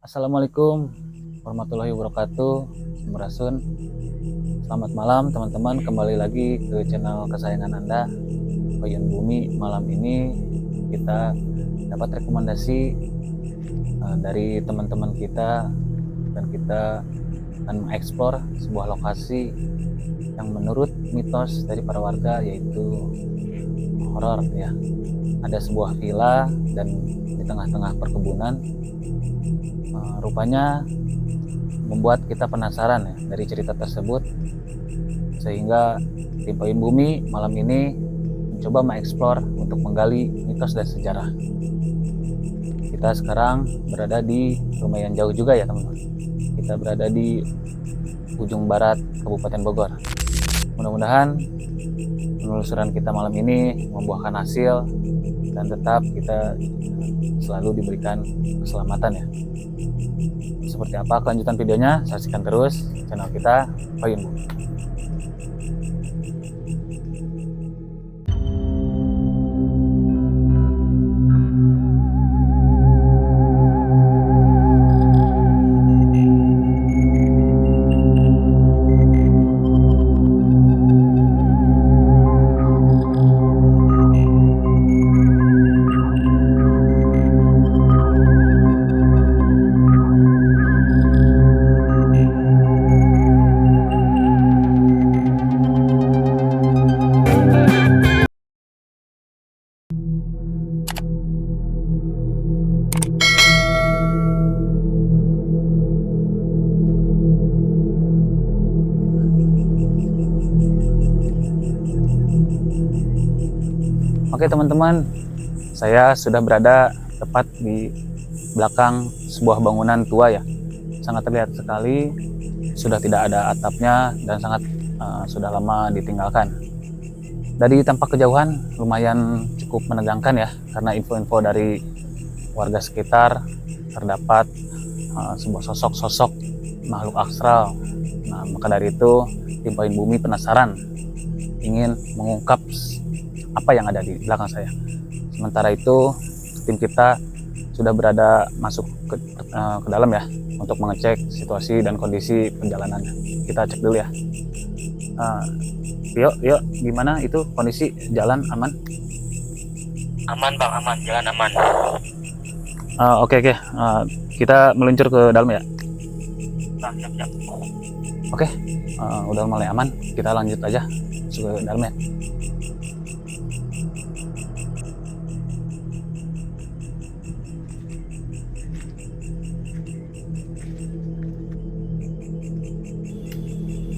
Assalamualaikum warahmatullahi wabarakatuh. Samurasun. Selamat malam teman-teman, kembali lagi ke channel kesayangan Anda, Payun Bumi. Malam ini kita dapat rekomendasi dari teman-teman kita, dan kita akan mengeksplor sebuah lokasi yang menurut mitos dari para warga yaitu horor ya. Ada sebuah villa dan di tengah-tengah perkebunan. Rupanya membuat kita penasaran ya dari cerita tersebut, sehingga tim Payun Bumi malam ini mencoba mengeksplor untuk menggali mitos dan sejarah. Kita sekarang berada di lumayan jauh juga ya teman-teman. Kita berada di ujung barat Kabupaten Bogor. Mudah-mudahan penelusuran kita malam ini membuahkan hasil dan tetap kita selalu diberikan keselamatan ya. Seperti apa kelanjutan videonya, saksikan terus channel kita Payun Bumi. Oke teman-teman, saya sudah berada tepat di belakang sebuah bangunan tua ya. Sangat terlihat sekali, sudah tidak ada atapnya dan sangat sudah lama ditinggalkan. Dari tampak kejauhan lumayan cukup menegangkan ya, karena info-info dari warga sekitar terdapat sebuah sosok-sosok makhluk astral. Nah, maka dari itu tim Payun Bumi penasaran ingin mengungkap apa yang ada di belakang saya. Sementara itu tim kita sudah berada masuk ke dalam ya, untuk mengecek situasi dan kondisi perjalanannya. Kita cek dulu ya. Yuk, gimana itu kondisi jalan aman? Aman bang, aman, jalan aman. Oke. Kita meluncur ke dalam ya. Bang, siap. Oke, udah mulai aman. Kita lanjut aja masuk ke dalam ya.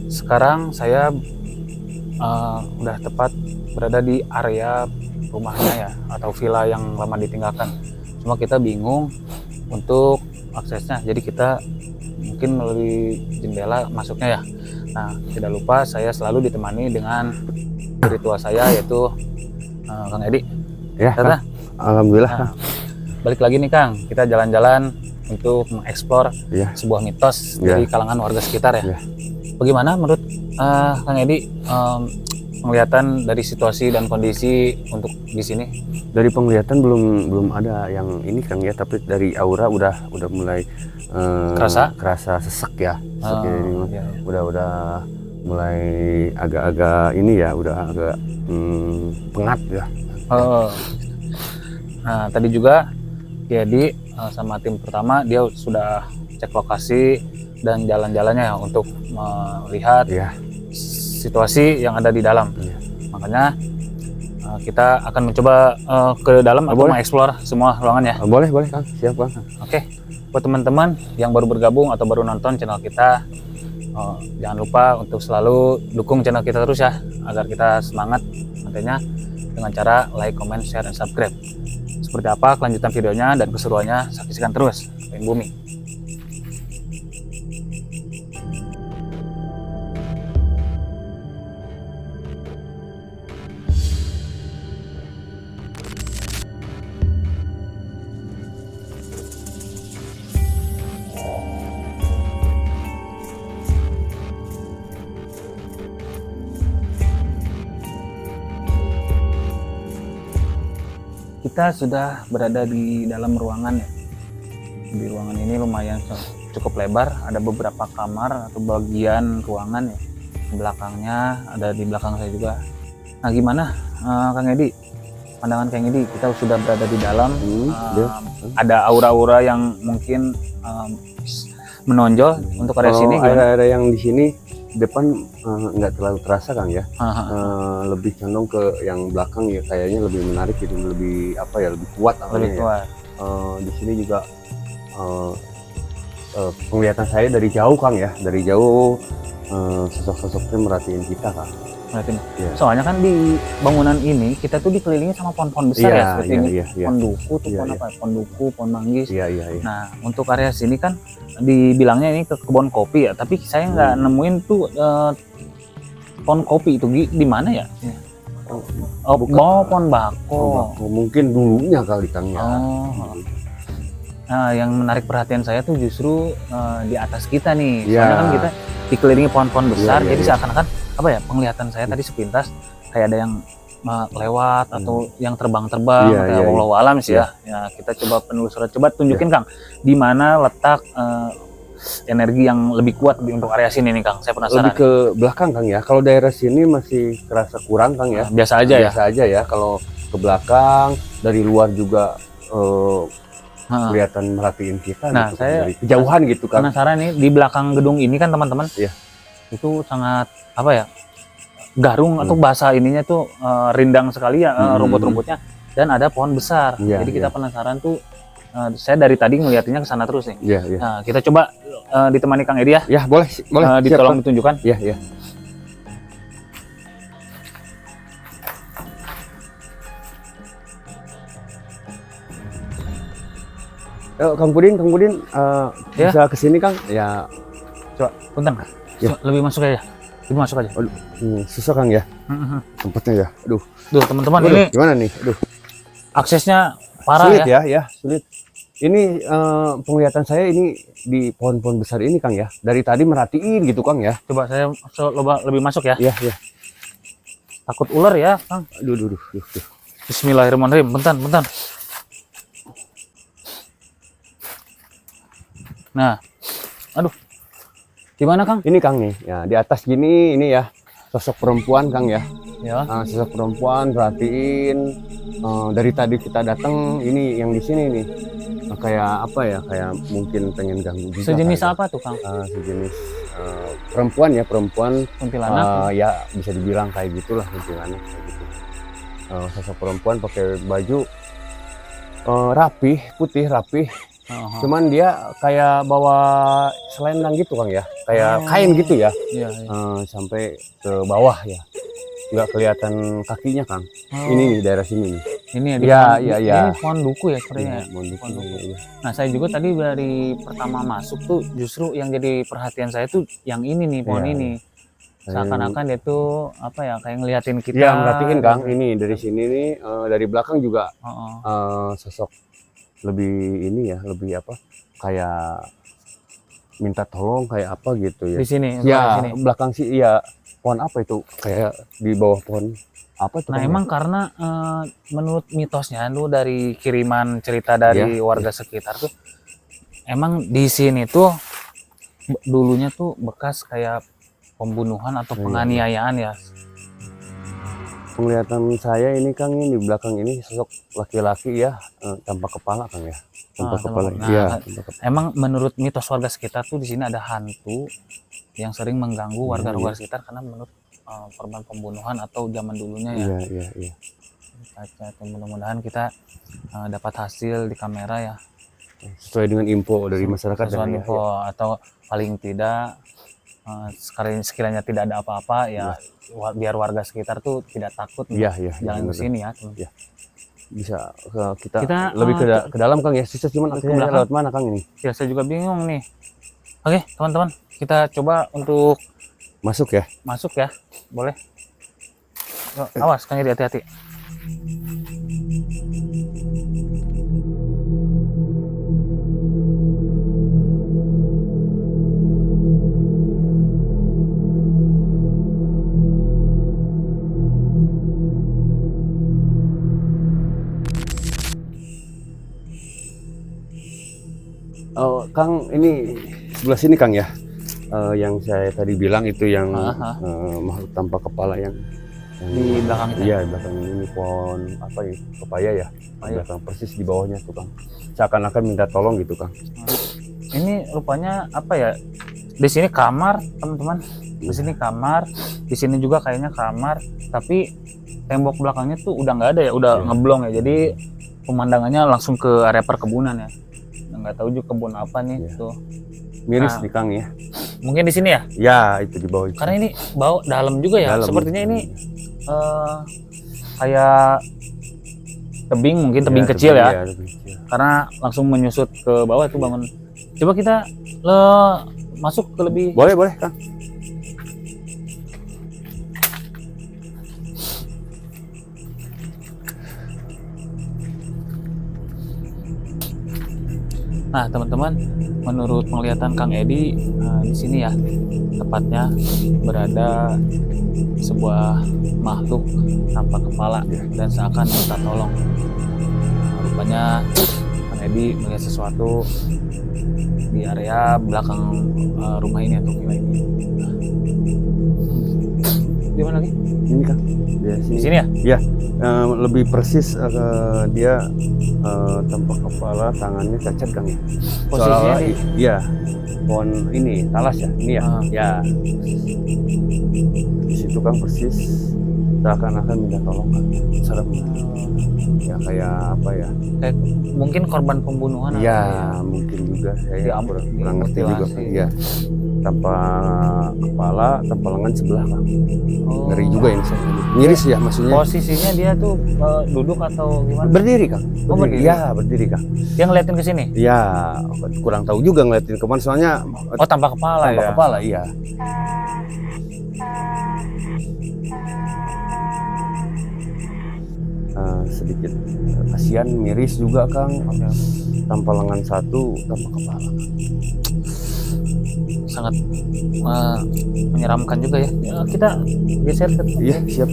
Sekarang saya udah tepat berada di area rumahnya ya, atau villa yang lama ditinggalkan. Cuma kita bingung untuk aksesnya, jadi kita mungkin melalui jendela masuknya ya. Nah, tidak lupa saya selalu ditemani dengan diri tua saya, yaitu Kang Edi. Ya, Kang. Alhamdulillah. Nah, balik lagi nih Kang, kita jalan-jalan untuk mengeksplor sebuah mitos dari kalangan warga sekitar ya. Bagaimana menurut Kang Edi penglihatan dari situasi dan kondisi untuk di sini? Dari penglihatan belum ada yang ini Kang ya, tapi dari aura udah mulai kerasa sesek ya. Iya. Udah mulai agak-agak ini ya, udah agak pengat ya. Nah, tadi juga Edi sama tim pertama dia sudah cek lokasi dan jalan-jalannya ya, untuk melihat situasi yang ada di dalam. Makanya kita akan mencoba ke dalam atau mengeksplor semua ruangan ya. Boleh Kang, siap Kang. Oke, buat teman-teman yang baru bergabung atau baru nonton channel kita, jangan lupa untuk selalu dukung channel kita terus ya, agar kita semangat nantinya dengan cara like, comment, share, dan subscribe. Seperti apa kelanjutan videonya dan keseruannya, saksikan terus Payun Bumi. Kita sudah berada di dalam ruangan ya. Di ruangan ini lumayan cukup lebar, ada beberapa kamar atau bagian ruangan ya. Belakangnya ada di belakang saya juga. Nah gimana Kang Edi, pandangan Kang Edi, kita sudah berada di dalam, ada aura-aura yang mungkin menonjol untuk area sini. Area yang di sini depan nggak terlalu terasa Kang ya. Lebih condong ke yang belakang ya, kayaknya lebih menarik gitu, lebih apa ya, lebih kuat lebih kuat. Di sini juga penglihatan saya dari jauh Kang ya, dari jauh sosok-sosoknya merhatiin kita Kang. Yeah. Soalnya kan di bangunan ini kita tuh dikelilingi sama pohon-pohon besar ya, seperti ini. Pohon duku tuh, pohon apa? Pohon duku, pohon manggis. Nah, untuk area sini kan dibilangnya ini ke kebun kopi ya, tapi saya nggak nemuin tuh pohon kopi itu di mana ya? Pohon bako. Mungkin dulunya kali Kang ya. Nah, yang menarik perhatian saya tuh justru di atas kita nih. Soalnya kan kita dikelilingi pohon-pohon besar, jadi seakan-akan apa ya, penglihatan saya tadi sepintas kayak ada yang lewat atau yang terbang-terbang, kayak wallahu alam sih ya. Ya kita coba penelusuran, coba tunjukin Kang di mana letak energi yang lebih kuat untuk area sini nih Kang. Saya penasaran. Lebih ke belakang Kang ya. Kalau daerah sini masih kerasa kurang Kang ya. Biasa aja ya. Biasa aja ya. Kalau ke belakang dari luar juga kelihatan merhatiin kita. Nah, gitu, saya dari kejauhan gitu Kang. Penasaran nih, di belakang gedung ini kan teman-teman. Itu sangat apa ya, garung atau bahasa ininya tuh rindang sekali ya, rumput-rumputnya, dan ada pohon besar. Jadi kita penasaran tuh, saya dari tadi ngeliatinnya ke sana terus nih. Nah, kita coba ditemani Kang Edi ya. Ya boleh. Ditolong ditunjukkan. Iya. Kang Pudin, bisa kesini Kang? Ya. Coba, punten. Lebih masuk aja. Lebih masuk aja. Aduh, susah Kang ya. Tempatnya ya. Aduh. Duh, teman-teman ini gimana nih? Aduh. Aksesnya parah sulit ya, sulit. Ini penglihatan saya ini di pohon-pohon besar ini Kang ya. Dari tadi merhatiin gitu Kang ya. Coba saya lebih masuk ya. Iya. Takut ular ya, Kang. Aduh. Bismillahirrahmanirrahim. Bentar. Nah, aduh. Gimana Kang? Ini Kang nih, ya di atas gini ini ya sosok perempuan Kang ya. Sosok perempuan, perhatiin dari tadi kita datang ini yang di sini nih kayak apa ya, kayak mungkin pengen ganggu juga. Sejenis apa tuh Kang? Sejenis perempuan kuntilanak. Ya bisa dibilang kayak gitulah kuntilanak kayak gitu. Sosok perempuan pakai baju putih rapi. Cuman dia kayak bawa selendang gitu Kang ya, kayak kain gitu ya. Sampai ke bawah ya, nggak kelihatan kakinya Kang. Ini nih daerah sini nih. Ini ya, ini pohon duku ya sepertinya. Pohon duku. Nah, saya juga tadi dari pertama masuk tuh justru yang jadi perhatian saya tuh yang ini nih, pohon ini. Seakan-akan dia tuh apa ya, kayak ngeliatin kita. Iya, merhatiin Kang. Ini dari sini nih, dari belakang juga sosok lebih ini ya, lebih apa, kayak minta tolong kayak apa gitu ya. Di sini. Sini. Belakang sih ya, pohon apa itu, kayak di bawah pohon apa tuh. Nah emang karena menurut mitosnya lu dari kiriman cerita dari warga sekitar tuh, emang di sini tuh dulunya tuh bekas kayak pembunuhan atau penganiayaan ya. Penglihatan saya ini Kang, ini di belakang ini sosok laki-laki ya, tanpa kepala Kang ya. Tanpa kepala. Emang menurut mitos warga sekitar tuh di sini ada hantu yang sering mengganggu warga-warga sekitar karena menurut korban pembunuhan atau zaman dulunya ya. Iya. Mudah-mudahan kita dapat hasil di kamera ya. Sesuai dengan info dari masyarakat. Atau paling tidak sekiranya tidak ada apa-apa ya, biar warga sekitar tuh tidak takut jalan ke sini ya. Bisa kita lebih ke dalam Kang ya. Susah cuman akhirnya lewat mana Kang ini? Ya saya juga bingung nih. Oke teman-teman, kita coba untuk masuk ya. Boleh. Yuk, awas Kang, hati-hati. Kang, ini sebelah sini Kang ya. Yang saya tadi bilang itu yang makhluk tanpa kepala yang di belakang itu. Iya, di belakang ini pohon apa ya? Pepaya ya. Di belakang persis di bawahnya tuh Kang. Seakan-akan minta tolong gitu Kang. Ini rupanya apa ya? Di sini kamar, teman-teman. Di sini kamar, di sini juga kayaknya kamar, tapi tembok belakangnya tuh udah nggak ada ya, udah ngeblong ya. Jadi pemandangannya langsung ke area perkebunan ya. Nggak tahu juga kebun apa nih tuh. Miris di Kang ya. Mungkin di sini ya? Ya, itu di bawah itu. Karena ini bau dalam juga ya. Dalam. Sepertinya ini kayak tebing, mungkin tebing kecil ya. Iya, tebing kecil. Karena langsung menyusut ke bawah itu bangun. Coba kita masuk ke lebih. Boleh Kang. Nah, teman-teman, menurut penglihatan Kang Edi, di sini ya tepatnya berada sebuah makhluk tanpa kepala dan seakan minta tolong. Rupanya Kang Edi melihat sesuatu di area belakang rumah ini atau villa ini. Di mana lagi? Ini Kang. Di sini ya? Iya. Lebih persis dia tanpa kepala, tangannya cacat Kang ya. Posisinya iya. Pohon ini talas ya. Ini ya. Ya. Di situ Kang persis seakan-akan minta tolong Kang. Serem. Ya kayak apa ya? Kayak mungkin korban pembunuhan. Iya, mungkin juga saya kurang ngerti juga Kang. Iya. Tanpa kepala, tanpa lengan sebelah Kang. Ngeri juga yang saya lihat. Miris ya maksudnya. Posisinya dia tuh duduk atau gimana? Berdiri Kang. Berdiri. Iya, berdiri Kang. Dia ngeliatin ke sini? Iya, kurang tahu juga ngeliatin kemana soalnya. Oh, tanpa kepala tanpa ya? Kepala, iya. Sedikit kasihan, miris juga Kang. Tanpa lengan satu, tanpa kepala. Sangat menyeramkan juga ya. Kita geser ke. Iya, siap.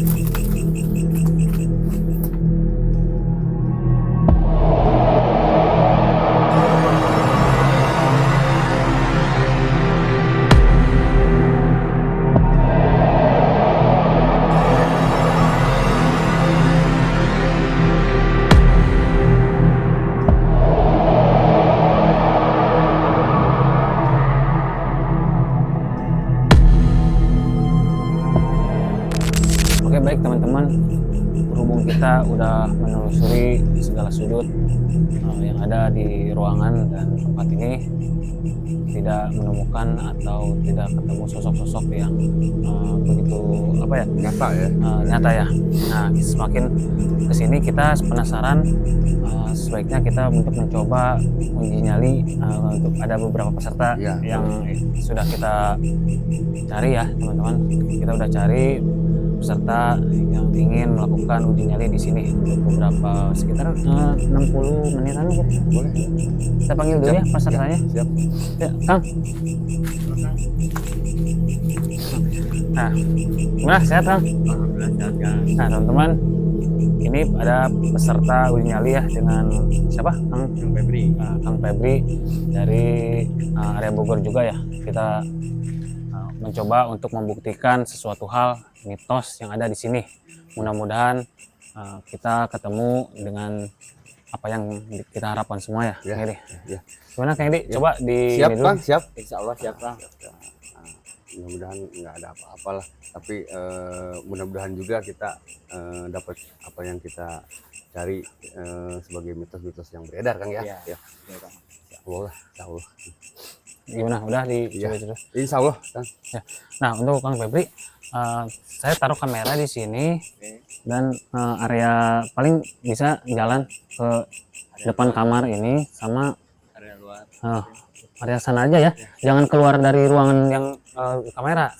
Oke, baik teman-teman, berhubung kita udah menelusuri segala sudut yang ada di ruangan dan tempat ini, tidak menemukan atau tidak ketemu sosok-sosok yang begitu apa ya, nyata ya. Nah, semakin kesini kita penasaran, sebaiknya kita untuk mencoba uji nyali untuk ada beberapa peserta yang sudah kita cari ya teman-teman. Kita udah cari peserta yang ingin melakukan uji nyali di sini untuk beberapa sekitar 60 menitan gitu. Boleh. Kita panggil dulu ya pesertanya. Siap. Ya, Kang. Nah, gimana sehat Kang? Nah, teman-teman, ini ada peserta uji nyali ya dengan siapa? Kang Febri. Kang Febri dari area Bogor juga ya. Kita mencoba untuk membuktikan sesuatu hal mitos yang ada di sini. Mudah-mudahan kita ketemu dengan apa yang kita harapkan semua ya. Ya. Gimana Kang Edi? Coba di siap Kang, siap. Insya Allah siap Kang. Mudah-mudahan nggak ada apa-apa lah. Tapi mudah-mudahan juga kita dapat apa yang kita cari sebagai mitos-mitos yang beredar Kang ya. Iya. Allah, insya Allah. Gimana? Udah dicoba terus? Insya Allah Kang. Ya. Nah, untuk Kang Febri, saya taruh kamera di sini dan area paling bisa jalan ke depan kamar ini sama Area luar. area sana aja ya. Jangan keluar dari ruangan yang kamera.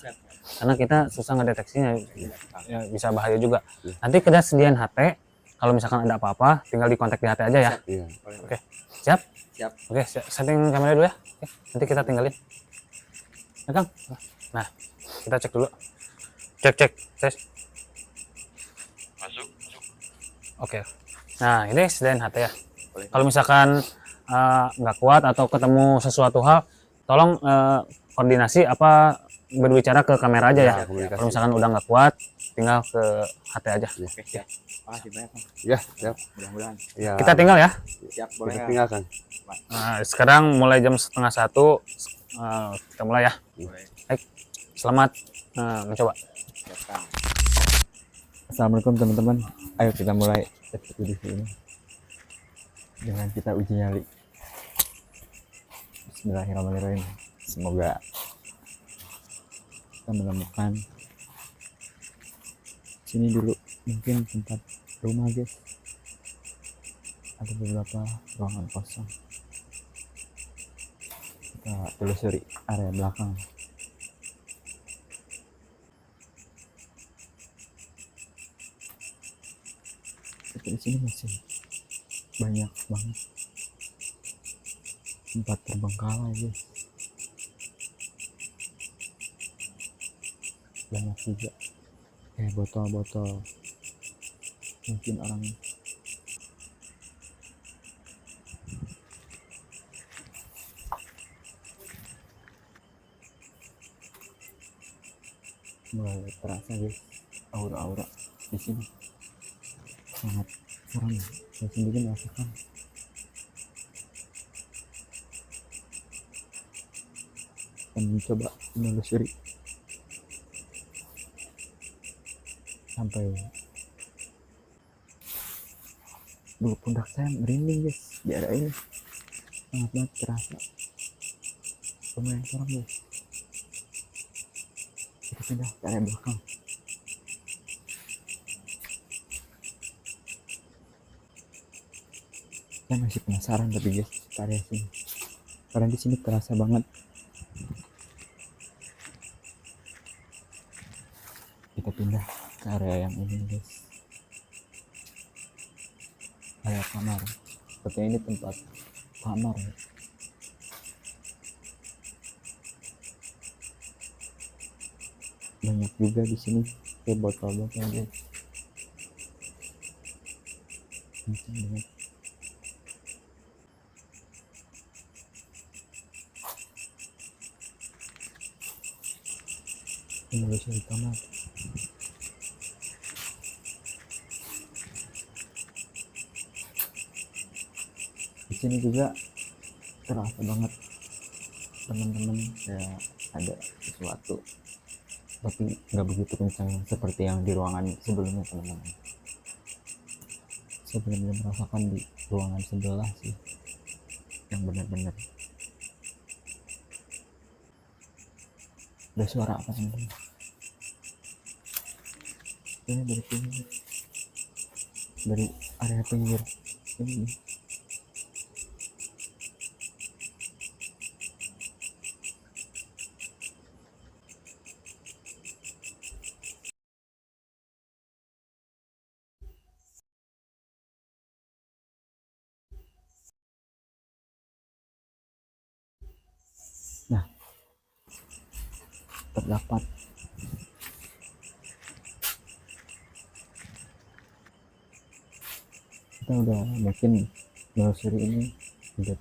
Karena kita susah ngedeteksinya. Ya, bisa bahaya juga. Nanti kita sediain HT. Kalau misalkan ada apa-apa, tinggal dikontak di HT aja ya. Iya. Oke. Siap? Siap. Oke, setting kamera dulu ya. Oke, nanti kita tinggalin. Ya, Kang. Nah, kita cek dulu. Cek. Tes. Masuk. Oke. Nah, ini sediain HT ya. Kalau misalkan nggak kuat atau ketemu sesuatu hal, tolong koordinasi apa berbicara ke kamera aja ya. Kalau misalkan udah nggak kuat, tinggal ke HT aja. Oke, siap. Makasih banyak, Kang. Ya, siap. Mudah-mudahan. Ya, Kita tinggal ya. Siap, boleh. kita Kang. tinggal Kang. Nah, sekarang mulai jam 12:30 kita mulai ya. Boleh. Baik, selamat mencoba. Siap, Kang. Assalamualaikum teman-teman. Ayo kita mulai ekspedisi ini dengan kita uji nyali. Bismillahirrahmanirrahim. Semoga kita menemukan sini dulu, mungkin tempat rumah guys. Ada beberapa ruangan kosong. Kita telusuri area belakang. Di sini masih banyak banget tempat terbengkalai guys, banyak juga botol-botol, mungkin orang mulai terasa guys, aura-aura di sini sangat serem. Saya sendiri merasakan dan mencoba menelusuri sampai bulu pundak saya merinding guys di area ini, sangat banget terasa. Lumayan serem guys. Kita pindah ke area belakang. Saya masih penasaran tapi guys, area sini karena di sini terasa banget. Kita pindah ke area yang ini guys, area kamar. Sepertinya ini tempat kamar ya. Banyak juga di sini kayak botol-botol guys. Macam banget. Menelusuri kamar. Di sini juga terasa banget teman-teman, kayak ada sesuatu tapi nggak begitu kencang seperti yang di ruangan sebelumnya teman-teman. Saya benar-benar merasakan di ruangan sebelah sih yang benar-benar ada suara apa teman-teman. Ini dari pinggir, dari area pinggir ini. Nah, terdapat kita udah mungkin menelusuri ini udah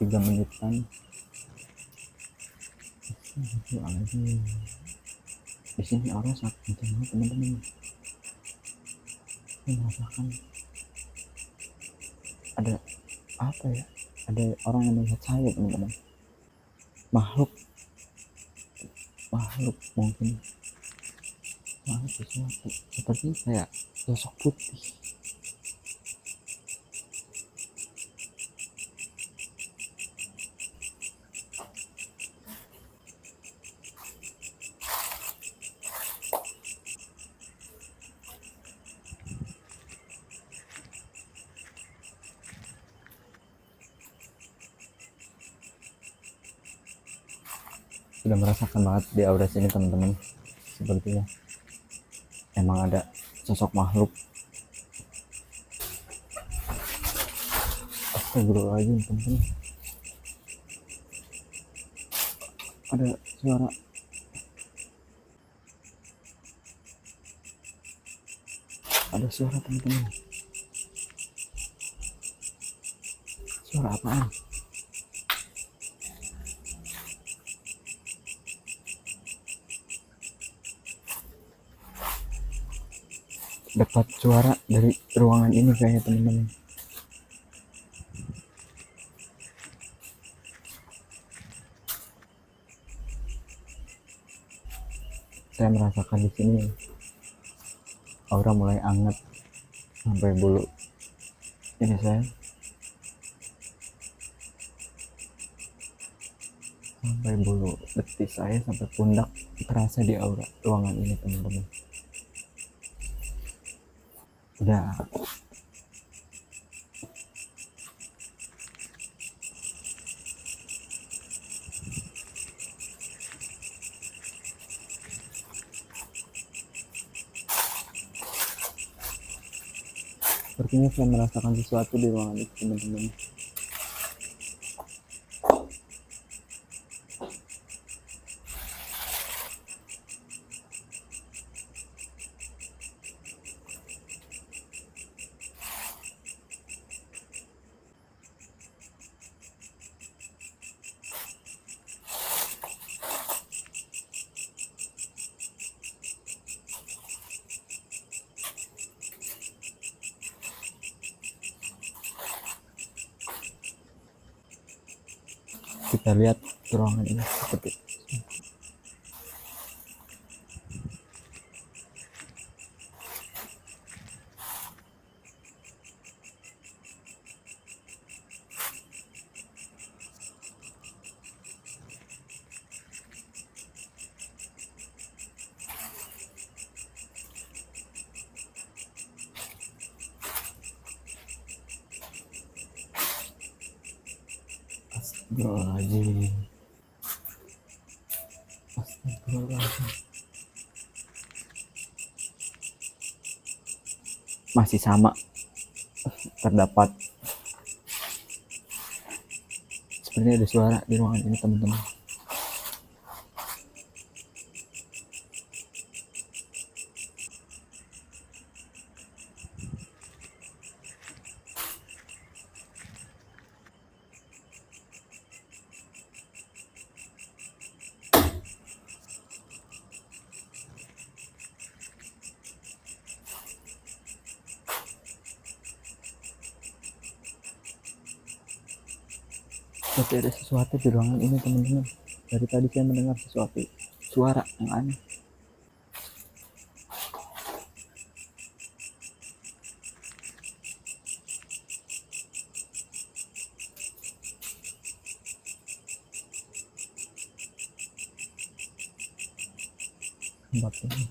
3 menitan. Di sini aura sangat kencang banget teman-teman. Saya merasakan ada apa ya, ada orang yang melihat saya teman-teman. Makhluk mungkin makhluk sesuatu seperti kayak sosok putih. Sudah merasakan banget di aura sini teman-teman, sepertinya emang ada sosok makhluk. Astagfirullahaladzim teman-teman, ada suara teman-teman, Suara apaan? Dapat suara dari ruangan ini kayaknya teman-teman. Saya merasakan di sini aura mulai hangat sampai bulu ini saya, sampai bulu betis saya sampai pundak terasa di aura ruangan ini teman-teman. Udah sepertinya saya merasakan sesuatu di ruangan itu teman-teman. Kita lihat ruangan ini seperti Astagfirullahaladzim. Astagfirullahaladzim. Masih sama terdapat sepertinya ada suara di ruangan ini teman-teman. Seperti ada sesuatu di ruangan ini teman-teman. Dari tadi saya mendengar sesuatu suara yang aneh. Tempat ini.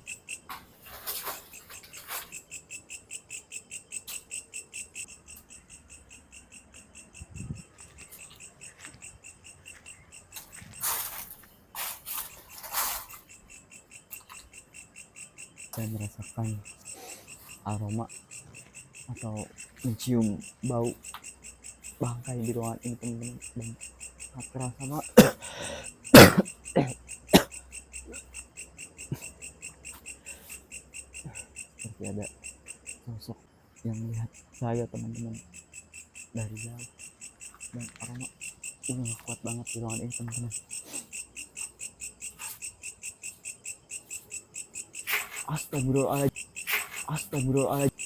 Saya merasakan aroma atau mencium bau bangkai di ruangan ini teman-teman, dan sangat kerasa banget. Seperti ada sosok yang melihat saya teman-teman dari jauh, dan aroma ini kuat banget di ruangan ini teman-teman. Astagfirullahaladzim. Astagfirullahaladzim.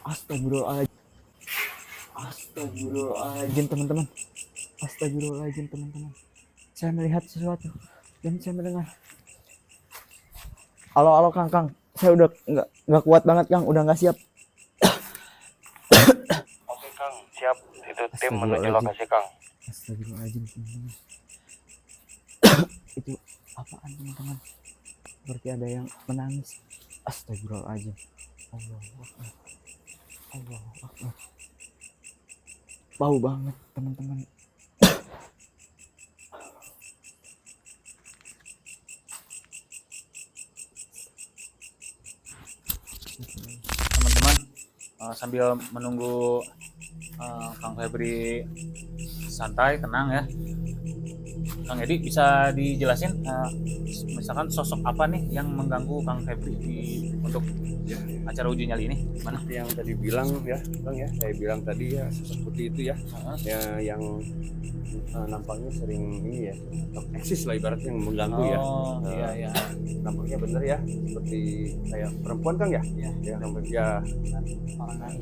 Astagfirullahaladzim. Astagfirullahaladzim teman-teman. Astagfirullahaladzim teman-teman. Saya melihat sesuatu dan saya mendengar. Halo Kang. Saya udah nggak kuat banget Kang, udah nggak siap. Oke Kang, siap. Itu tim menuju lokasi Kang. Astagfirullahaladzim teman-teman. Itu apaan teman-teman? Seperti ada yang menangis. Astagfirullahaladzim. Allahu Akbar. Allahu Akbar. Bau banget teman-teman. Teman-teman, sambil menunggu Kang Febri santai, tenang ya. Kang Edi bisa dijelasin misalkan sosok apa nih yang mengganggu Kang Febri untuk acara uji nyali ini? Gimana? Seperti yang tadi bilang ya, Bang ya, saya bilang tadi ya seperti itu ya, ya yang nampaknya sering ini ya, eksis lah ibaratnya yang mengganggu ya. Iya iya. Nampaknya bener ya, seperti kayak perempuan Kang ya, yang namanya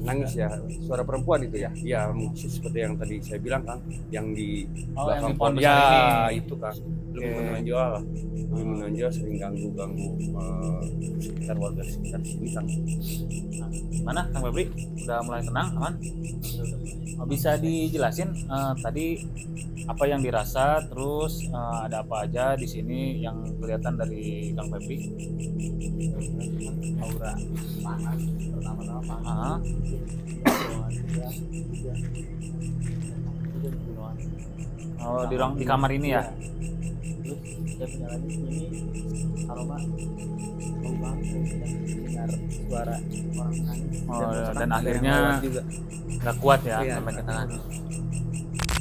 nangis ya, suara perempuan itu ya, ya seperti yang tadi saya bilang Kang, yang di yang di pohon ya besar ini. itu Kang, lebih menonjol, sering ganggu sekitar warga sekitar sini Kang. Mana Kang Febri? Udah mulai tenang, aman? Bisa dijelasin tadi apa yang dirasa, terus ada apa aja di sini yang kelihatan dari Kang Febri? Aura panas pertama-tama panas. Oh, di kamar ini ya? Terus kita punya lagi ini aroma bau banget dan dengar suara orang nangis. Dan akhirnya nggak kuat ya sampai ke tangan.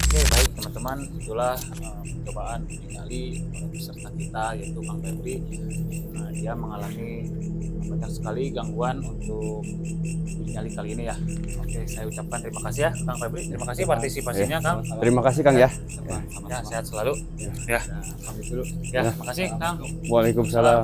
Oke, baik teman-teman, itulah percobaan uji nyali oleh peserta kita yaitu Kang Febri. Dia mengalami banyak sekali gangguan untuk uji nyali kali ini ya. Oke, saya ucapkan terima kasih ya Kang Febri. Terima kasih partisipasinya Kang. Terima kasih Kang ya. Ya, sehat selalu. Ya, pamit dulu. Ya, makasih Kang. Waalaikumsalam.